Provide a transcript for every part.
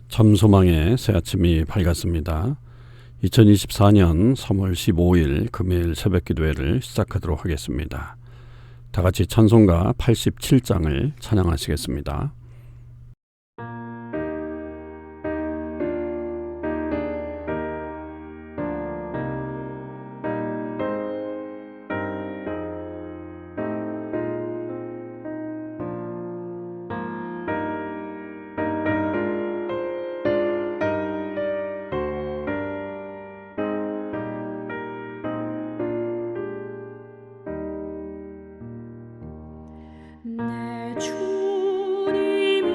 참소망의 새 아침이 밝았습니다. 2024년 3월 15일 금요일 새벽 기도회를 시작하도록 하겠습니다. 다 같이 찬송가 87장을 찬양하시겠습니다. 내 주님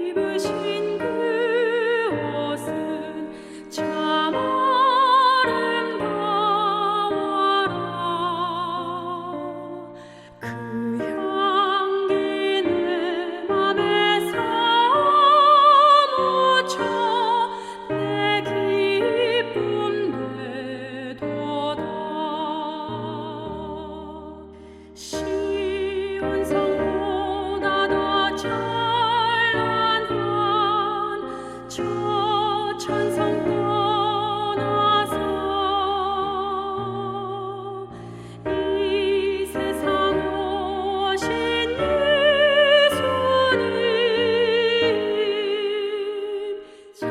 입으신 그 옷은 참 아름다워라. 그 향기 내 맘에 사무쳐 내 기쁨 되도다. 시온성보다 더 찬란한 저 천성 떠나서 이 세상 오신 예수님 참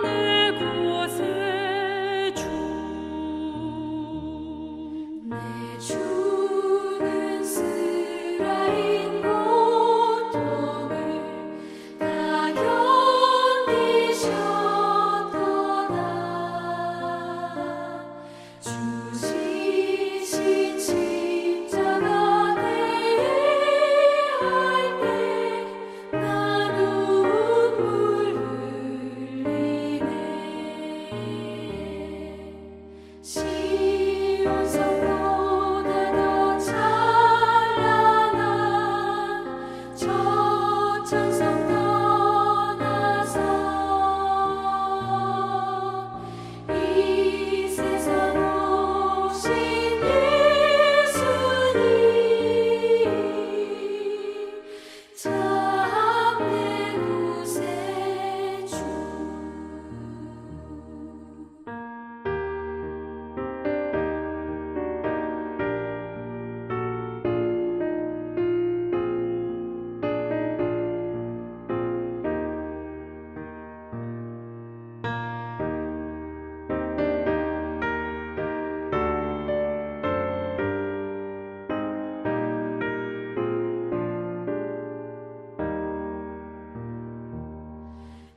내 곳의 주. 내 주는 스라인 고통을 다 견디셨도다. 주지신 십자가 대할 때 나 눈물 흘리네. 시온성보다 더 찬란한 저 천성 떠나서 이 세상 오신 예수님 참 내 곳의 주.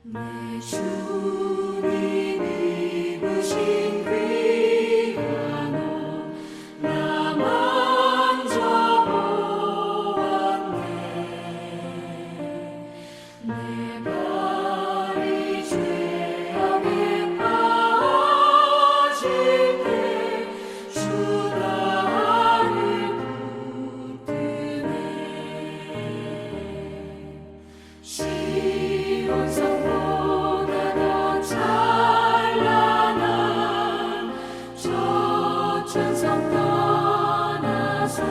내 주님 입으신 귀한 옷 나 만져보았네. 내 발이 죄악에 빠질 때 주 나를 붙드네. 시온성보다 더 찬란한 저 천성 떠나서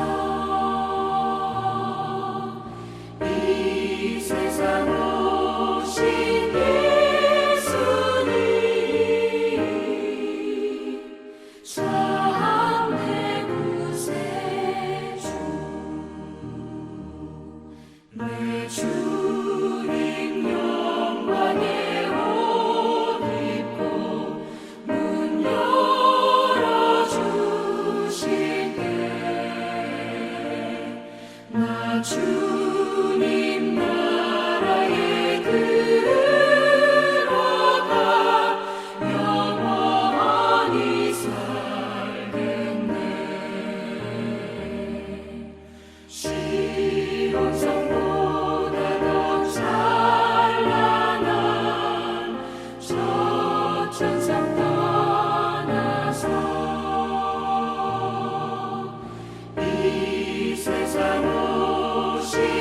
이 세상 오신 예수님 참 내 곳의 주. 내 주님 영광의 옷 입고 문 열어주실 때 나 주님 나라에 들어가 영원히 살겠네. 시온성보다 더 찬란한 저 천성 떠나서 이 세상 오신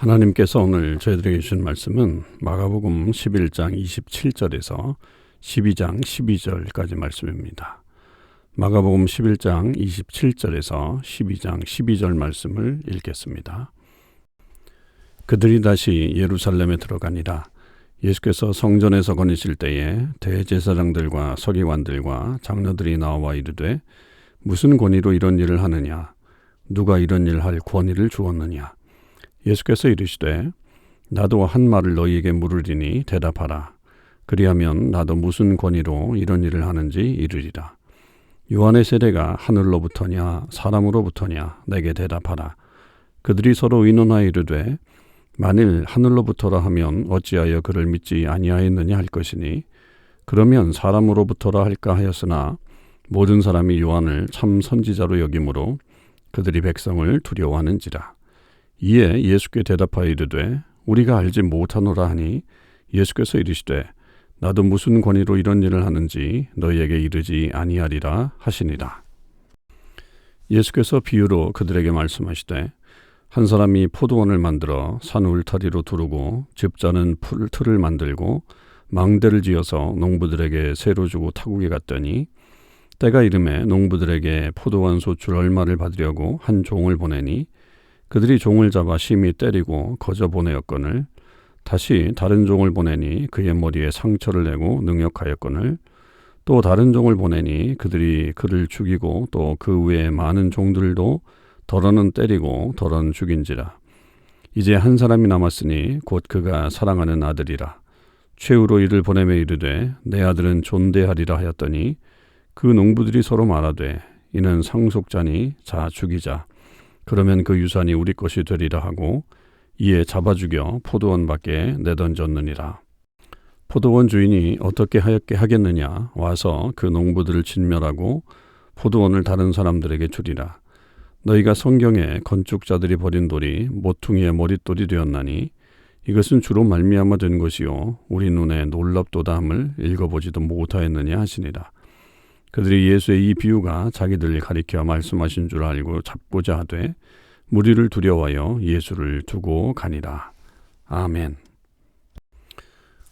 하나님께서 오늘 저희들에게 주신 말씀은 마가복음 11장 27절에서 12장 12절까지 말씀입니다. 마가복음 11장 27절에서 12장 12절 말씀을 읽겠습니다. 그들이 다시 예루살렘에 들어가니라. 예수께서 성전에서 거니실 때에 대제사장들과 서기관들과 장로들이 나와 이르되 무슨 권위로 이런 일을 하느냐? 누가 이런 일을 할 권위를 주었느냐? 예수께서 이르시되 나도 한 말을 너희에게 물으리니 대답하라. 그리하면 나도 무슨 권위로 이런 일을 하는지 이르리라. 요한의 세례가 하늘로부터냐 사람으로부터냐 내게 대답하라. 그들이 서로 의논하여 이르되 만일 하늘로부터라 하면 어찌하여 그를 믿지 아니하였느냐 할 것이니 그러면 사람으로부터라 할까 하였으나 모든 사람이 요한을 참 선지자로 여기므로 그들이 백성을 두려워하는지라. 이에 예수께 대답하여 이르되 우리가 알지 못하노라 하니 예수께서 이르시되 나도 무슨 권위로 이런 일을 하는지 너희에게 이르지 아니하리라 하시니라. 예수께서 비유로 그들에게 말씀하시되 한 사람이 포도원을 만들어 산 울타리로 두르고 집자는 풀틀을 만들고 망대를 지어서 농부들에게 새로 주고 타국에 갔더니 때가 이름에 농부들에게 포도원 소출 얼마를 받으려고 한 종을 보내니 그들이 종을 잡아 심히 때리고 거저 보내었거늘 다시 다른 종을 보내니 그의 머리에 상처를 내고 능욕하였거늘 또 다른 종을 보내니 그들이 그를 죽이고 또 그 외에 많은 종들도 더러는 때리고 더러는 죽인지라. 이제 한 사람이 남았으니 곧 그가 사랑하는 아들이라. 최후로 이를 보내매 이르되 내 아들은 존대하리라 하였더니 그 농부들이 서로 말하되 이는 상속자니 자 죽이자. 그러면 그 유산이 우리 것이 되리라 하고 이에 잡아 죽여 포도원 밖에 내던졌느니라. 포도원 주인이 어떻게 하겠느냐? 와서 그 농부들을 진멸하고 포도원을 다른 사람들에게 주리라. 너희가 성경에 건축자들이 버린 돌이 모퉁이의 머릿돌이 되었나니 이것은 주로 말미암아 된 것이요 우리 눈에 놀랍도다 함을 읽어보지도 못하였느냐 하시니라. 그들이 예수의 이 비유가 자기들을 가리켜 말씀하신 줄 알고 잡고자 하되 무리를 두려워하여 예수를 두고 가니라. 아멘.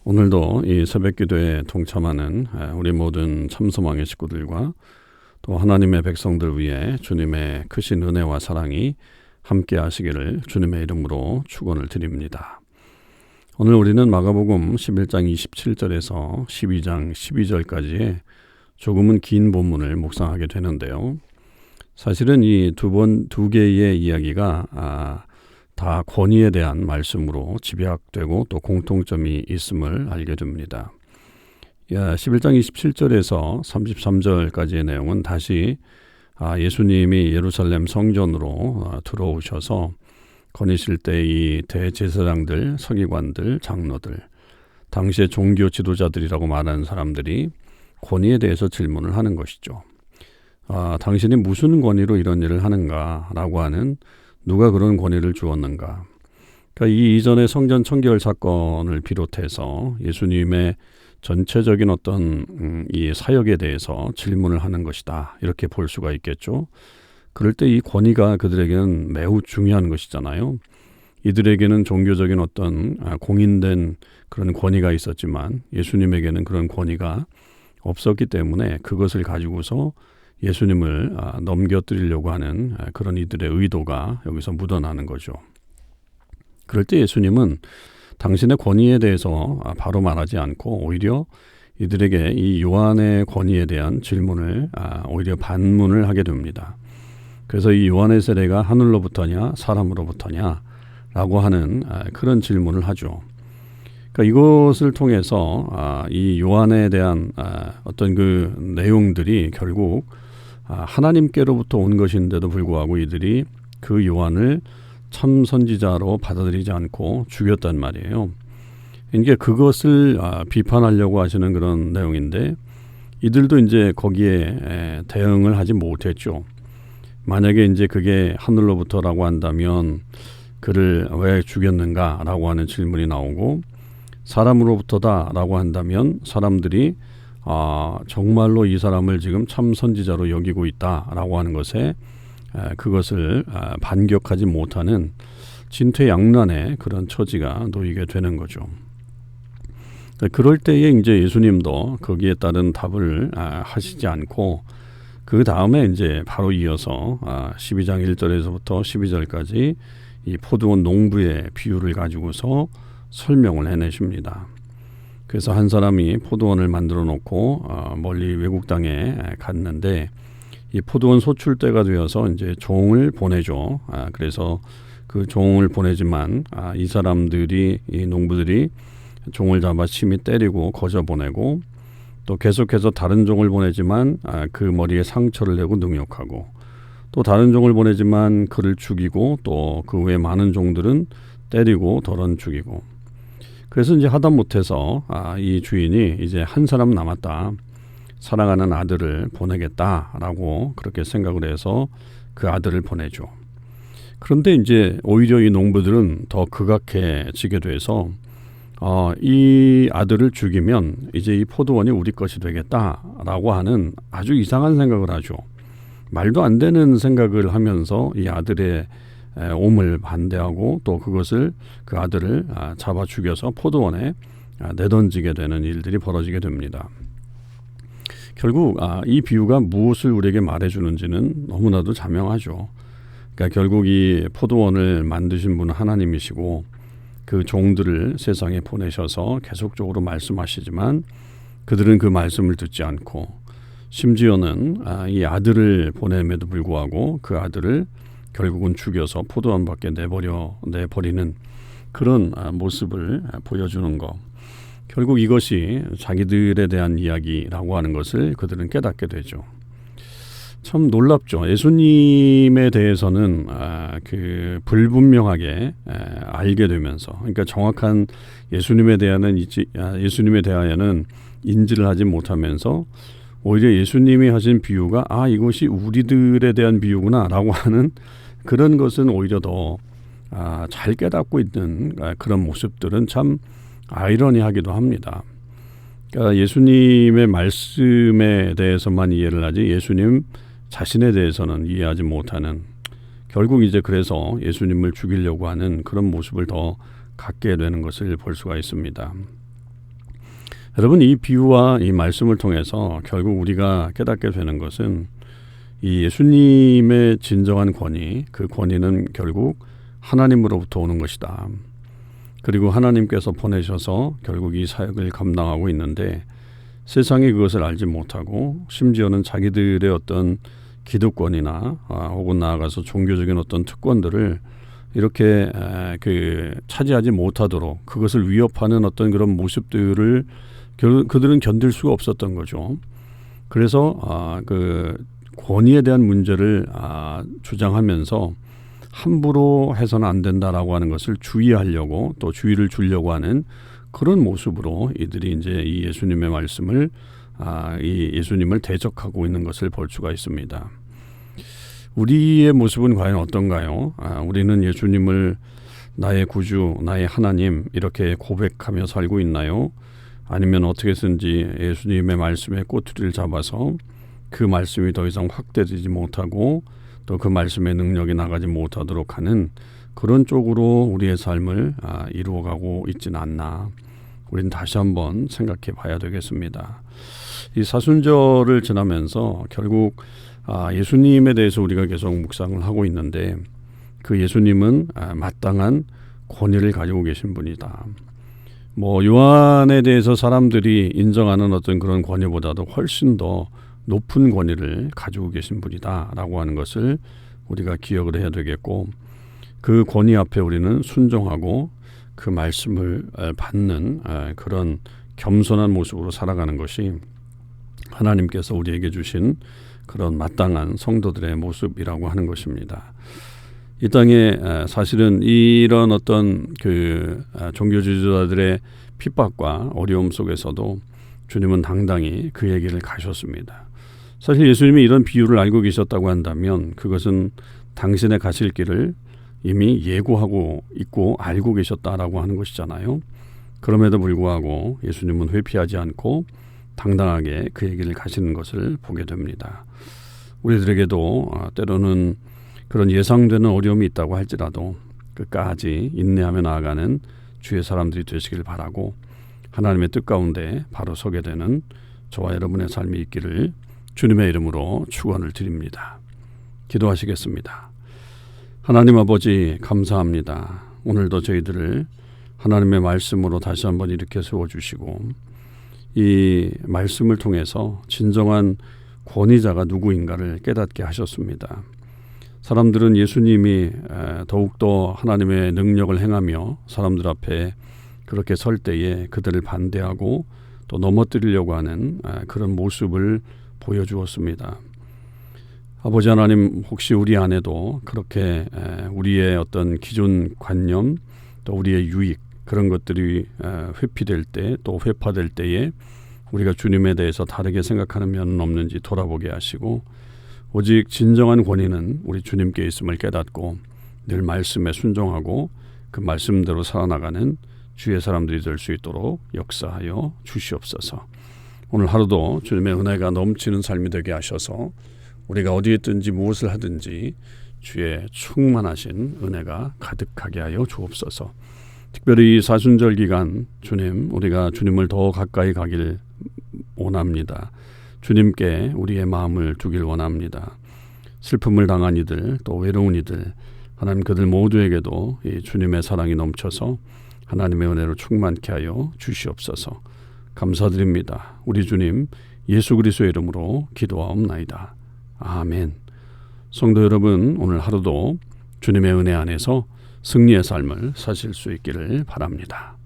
오늘도 이 새벽기도에 동참하는 우리 모든 참소망의 식구들과 또 하나님의 백성들 위해 주님의 크신 은혜와 사랑이 함께 하시기를 주님의 이름으로 축원을 드립니다. 오늘 우리는 마가복음 11장 27절에서 12장 12절까지의 조금은 긴 본문을 묵상하게 되는데요. 사실은 이 두 개의 이야기가 다 권위에 대한 말씀으로 집약되고 또 공통점이 있음을 알게 됩니다. 11장 27절에서 33절까지의 내용은 다시 예수님이 예루살렘 성전으로 들어오셔서 거니실 때 이 대제사장들, 서기관들, 장로들, 당시의 종교 지도자들이라고 말하는 사람들이 권위에 대해서 질문을 하는 것이죠. 당신이 무슨 권위로 이런 일을 하는가라고 하는 누가 그런 권위를 주었는가. 그러니까 이 이전의 성전 청결 사건을 비롯해서 예수님의 전체적인 어떤 이 사역에 대해서 질문을 하는 것이다. 이렇게 볼 수가 있겠죠. 그럴 때 이 권위가 그들에게는 매우 중요한 것이잖아요. 이들에게는 종교적인 어떤 공인된 그런 권위가 있었지만 예수님에게는 그런 권위가 없었기 때문에 그것을 가지고서 예수님을 넘겨뜨리려고 하는 그런 이들의 의도가 여기서 묻어나는 거죠. 그럴 때 예수님은 당신의 권위에 대해서 바로 말하지 않고 오히려 이들에게 이 요한의 권위에 대한 질문을 오히려 반문을 하게 됩니다. 그래서 이 요한의 세례가 하늘로부터냐 사람으로부터냐 라고 하는 그런 질문을 하죠. 그러니까 이것을 통해서 이 요한에 대한 어떤 그 내용들이 결국 하나님께로부터 온 것인데도 불구하고 이들이 그 요한을 참 선지자로 받아들이지 않고 죽였단 말이에요. 이게 그것을 비판하려고 하시는 그런 내용인데 이들도 이제 거기에 대응을 하지 못했죠. 만약에 이제 그게 하늘로부터라고 한다면 그를 왜 죽였는가라고 하는 질문이 나오고 사람으로부터다라고 한다면 사람들이 정말로 이 사람을 지금 참 선지자로 여기고 있다라고 하는 것에 그것을 반격하지 못하는 진퇴양난의 그런 처지가 놓이게 되는 거죠. 그럴 때에 이제 예수님도 거기에 따른 답을 하시지 않고 그 다음에 이제 바로 이어서 12장 1절에서부터 12절까지 이 포도원 농부의 비유를 가지고서 설명을 해내십니다. 그래서 한 사람이 포도원을 만들어 놓고 멀리 외국 땅에 갔는데 이 포도원 소출 때가 되어서 이제 종을 보내죠. 그래서 그 종을 보내지만 이 사람들이 이 농부들이 종을 잡아 심히 때리고 거저 보내고 또 계속해서 다른 종을 보내지만 그 머리에 상처를 내고 능욕하고 또 다른 종을 보내지만 그를 죽이고 또 그 외 많은 종들은 때리고 덜은 죽이고 그래서 이제 하다 못해서 이 주인이 이제 한 사람 남았다. 사랑하는 아들을 보내겠다라고 그렇게 생각을 해서 그 아들을 보내죠. 그런데 이제 오히려 이 농부들은 더 극악해지게 돼서 이 아들을 죽이면 이제 이 포도원이 우리 것이 되겠다라고 하는 아주 이상한 생각을 하죠. 말도 안 되는 생각을 하면서 이 아들의 옴을 반대하고 또 그것을 그 아들을 잡아 죽여서 포도원에 내던지게 되는 일들이 벌어지게 됩니다. 결국 이 비유가 무엇을 우리에게 말해주는지는 너무나도 자명하죠. 그러니까 결국 이 포도원을 만드신 분은 하나님이시고 그 종들을 세상에 보내셔서 계속적으로 말씀하시지만 그들은 그 말씀을 듣지 않고 심지어는 이 아들을 보냄에도 불구하고 그 아들을 결국은 죽여서 포도원 밖에 내버리는 그런 모습을 보여주는 것. 결국 이것이 자기들에 대한 이야기라고 하는 것을 그들은 깨닫게 되죠. 참 놀랍죠. 예수님에 대해서는 그 불분명하게 알게 되면서, 그러니까 정확한 예수님에 대하여는 인지를 하지 못하면서 오히려 예수님이 하신 비유가 이것이 우리들에 대한 비유구나라고 하는 그런 것은 오히려 더 잘 깨닫고 있는 그런 모습들은 참 아이러니하기도 합니다. 그러니까 예수님의 말씀에 대해서만 이해를 하지 예수님 자신에 대해서는 이해하지 못하는, 결국 이제 그래서 예수님을 죽이려고 하는 그런 모습을 더 갖게 되는 것을 볼 수가 있습니다. 여러분, 이 비유와 이 말씀을 통해서 결국 우리가 깨닫게 되는 것은 이 예수님의 진정한 권위, 그 권위는 결국 하나님으로부터 오는 것이다. 그리고 하나님께서 보내셔서 결국 이 사역을 감당하고 있는데 세상이 그것을 알지 못하고 심지어는 자기들의 어떤 기득권이나 혹은 나아가서 종교적인 어떤 특권들을 이렇게 차지하지 못하도록 그것을 위협하는 어떤 그런 모습들을 그들은 견딜 수가 없었던 거죠. 그래서 그 권위에 대한 문제를 주장하면서 함부로 해서는 안 된다라고 하는 것을 주의하려고 또 주의를 주려고 하는 그런 모습으로 이들이 이제 이 예수님의 말씀을 이 예수님을 대적하고 있는 것을 볼 수가 있습니다. 우리의 모습은 과연 어떤가요? 우리는 예수님을 나의 구주, 나의 하나님 이렇게 고백하며 살고 있나요? 아니면 어떻게든지 예수님의 말씀에 꼬투리를 잡아서 그 말씀이 더 이상 확대되지 못하고 또 그 말씀의 능력이 나가지 못하도록 하는 그런 쪽으로 우리의 삶을 이루어가고 있지는 않나. 우리는 다시 한번 생각해 봐야 되겠습니다. 이 사순절을 지나면서 결국 예수님에 대해서 우리가 계속 묵상을 하고 있는데 그 예수님은 마땅한 권위를 가지고 계신 분이다. 요한에 대해서 사람들이 인정하는 어떤 그런 권위보다도 훨씬 더 높은 권위를 가지고 계신 분이다라고 하는 것을 우리가 기억을 해야 되겠고, 그 권위 앞에 우리는 순종하고 그 말씀을 받는 그런 겸손한 모습으로 살아가는 것이 하나님께서 우리에게 주신 그런 마땅한 성도들의 모습이라고 하는 것입니다. 이 땅에 사실은 이런 어떤 그 종교 지도자들의 핍박과 어려움 속에서도 주님은 당당히 그의 길을 가셨습니다. 사실 예수님이 이런 비유를 알고 계셨다고 한다면 그것은 당신의 가실 길을 이미 예고하고 있고 알고 계셨다라고 하는 것이잖아요. 그럼에도 불구하고 예수님은 회피하지 않고 당당하게 그의 길을 가시는 것을 보게 됩니다. 우리들에게도 때로는 그런 예상되는 어려움이 있다고 할지라도 끝까지 인내하며 나아가는 주의 사람들이 되시길 바라고, 하나님의 뜻 가운데 바로 서게 되는 저와 여러분의 삶이 있기를 주님의 이름으로 축원을 드립니다. 기도하시겠습니다. 하나님 아버지, 감사합니다. 오늘도 저희들을 하나님의 말씀으로 다시 한번 일으켜 세워주시고, 이 말씀을 통해서 진정한 권위자가 누구인가를 깨닫게 하셨습니다. 사람들은 예수님이 더욱더 하나님의 능력을 행하며 사람들 앞에 그렇게 설 때에 그들을 반대하고 또 넘어뜨리려고 하는 그런 모습을 보여주었습니다. 아버지 하나님, 혹시 우리 안에도 그렇게 우리의 어떤 기존 관념 또 우리의 유익, 그런 것들이 회피될 때, 또 회파될 때에 우리가 주님에 대해서 다르게 생각하는 면은 없는지 돌아보게 하시고, 오직 진정한 권위는 우리 주님께 있음을 깨닫고 늘 말씀에 순종하고 그 말씀대로 살아나가는 주의 사람들이 될 수 있도록 역사하여 주시옵소서. 오늘 하루도 주님의 은혜가 넘치는 삶이 되게 하셔서 우리가 어디에 있든지 무엇을 하든지 주의 충만하신 은혜가 가득하게 하여 주옵소서. 특별히 이 사순절 기간 주님, 우리가 주님을 더 가까이 가길 원합니다. 주님께 우리의 마음을 두길 원합니다. 슬픔을 당한 이들, 또 외로운 이들, 하나님 그들 모두에게도 이 주님의 사랑이 넘쳐서 하나님의 은혜로 충만케 하여 주시옵소서. 감사드립니다. 우리 주님 예수 그리스도의 이름으로 기도하옵나이다. 아멘. 성도 여러분, 오늘 하루도 주님의 은혜 안에서 승리의 삶을 사실 수 있기를 바랍니다.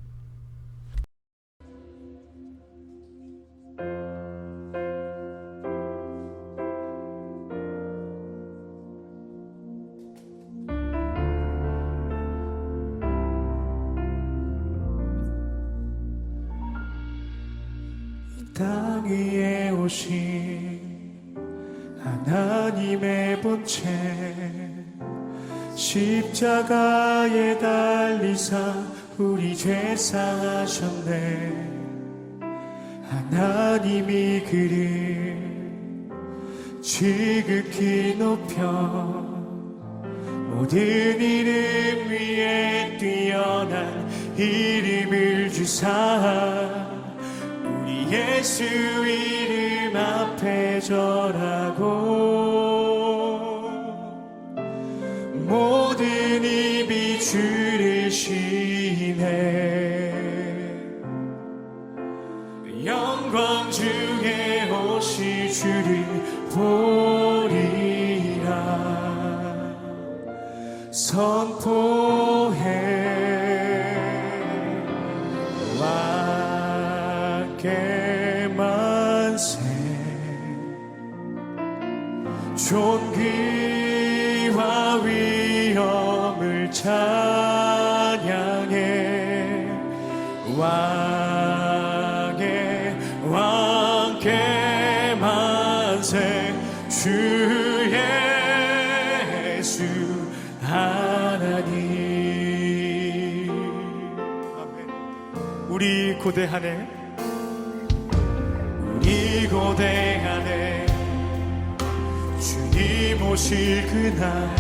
땅 위에 오신 하나님의 본체, 십자가에 달리사 우리 죄 사하셨네. 하나님이 그를 지극히 높여 모든 이름 위에 뛰어난 이름을 주사 우리 예수 이름 앞에 절하고 모든 입이 주를 시인해. 영광 중에 오시 주를 보리라 선포해. 왕께 만세 존귀와 위엄을 찬양해. 왕께 만세 주 예수 하나님. 아멘. 우리 고대하네, 우리 고대하네. 주님 오실 그날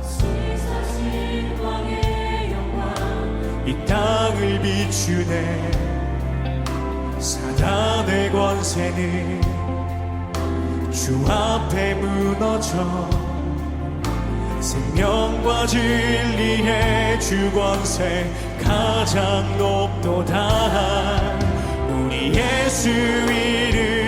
지사신 왕의 영광 이 땅을 비추네. 사단의 권세는 주 앞에 무너져 생명과 진리의 주 권세 가장 높도다. 우리 예수 이름